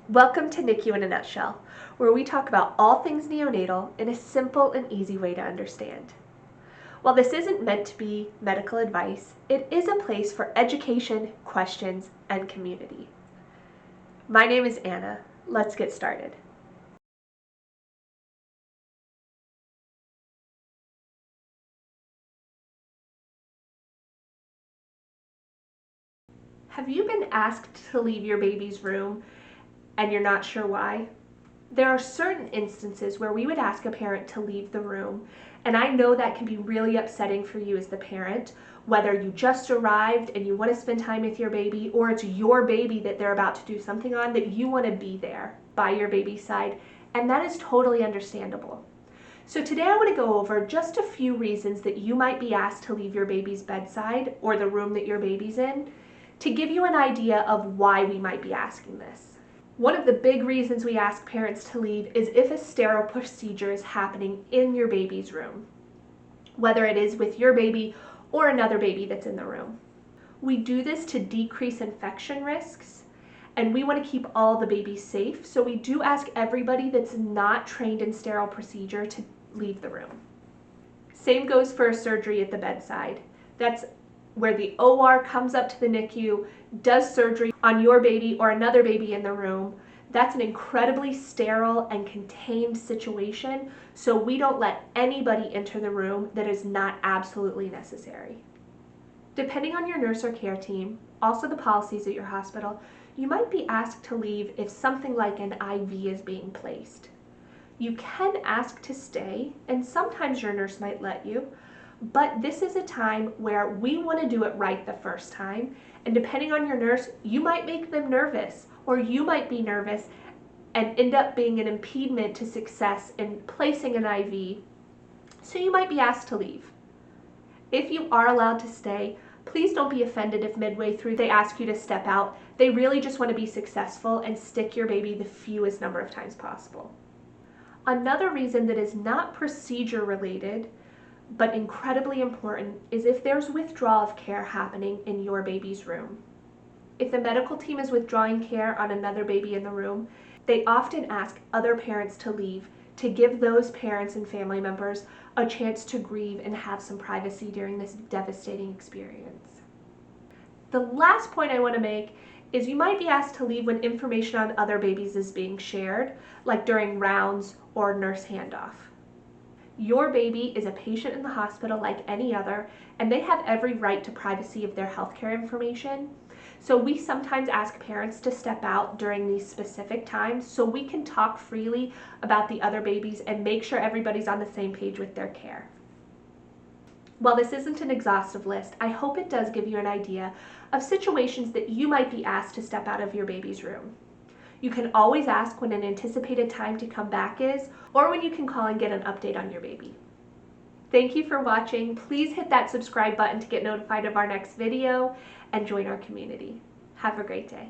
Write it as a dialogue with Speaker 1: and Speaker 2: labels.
Speaker 1: Welcome to NICU in a Nutshell, where we talk about all things neonatal in a simple and easy way to understand. While this isn't meant to be medical advice, it is a place for education, questions, and community. My name is Anna. Let's get started. Have you been asked to leave your baby's room and you're not sure why? There are certain instances where we would ask a parent to leave the room, and I know that can be really upsetting for you as the parent, whether you just arrived and you want to spend time with your baby, or it's your baby that they're about to do something on that you want to be there by your baby's side, and that is totally understandable. So today I want to go over just a few reasons that you might be asked to leave your baby's bedside or the room that your baby's in, to give you an idea of why we might be asking this. One of the big reasons we ask parents to leave is if a sterile procedure is happening in your baby's room, whether it is with your baby or another baby that's in the room. We do this to decrease infection risks, and we want to keep all the babies safe, so we do ask everybody that's not trained in sterile procedure to leave the room. Same goes for a surgery at the bedside. That's where the OR comes up to the NICU, does surgery on your baby or another baby in the room. That's an incredibly sterile and contained situation, so we don't let anybody enter the room that is not absolutely necessary. Depending on your nurse or care team, also the policies at your hospital, you might be asked to leave if something like an IV is being placed. You can ask to stay, and sometimes your nurse might let you, but this is a time where we want to do it right the first time, and depending on your nurse, you might make them nervous, or you might be nervous and end up being an impediment to success in placing an IV, so you might be asked to leave. If you are allowed to stay, please don't be offended if midway through they ask you to step out. They really just want to be successful and stick your baby the fewest number of times possible. Another reason that is not procedure related but incredibly important is if there's withdrawal of care happening in your baby's room. If the medical team is withdrawing care on another baby in the room, they often ask other parents to leave to give those parents and family members a chance to grieve and have some privacy during this devastating experience. The last point I want to make is you might be asked to leave when information on other babies is being shared, like during rounds or nurse handoff. Your baby is a patient in the hospital like any other, and they have every right to privacy of their healthcare information. So we sometimes ask parents to step out during these specific times so we can talk freely about the other babies and make sure everybody's on the same page with their care. While this isn't an exhaustive list, I hope it does give you an idea of situations that you might be asked to step out of your baby's room. You can always ask when an anticipated time to come back is, or when you can call and get an update on your baby. Thank you for watching. Please hit that subscribe button to get notified of our next video and join our community. Have a great day.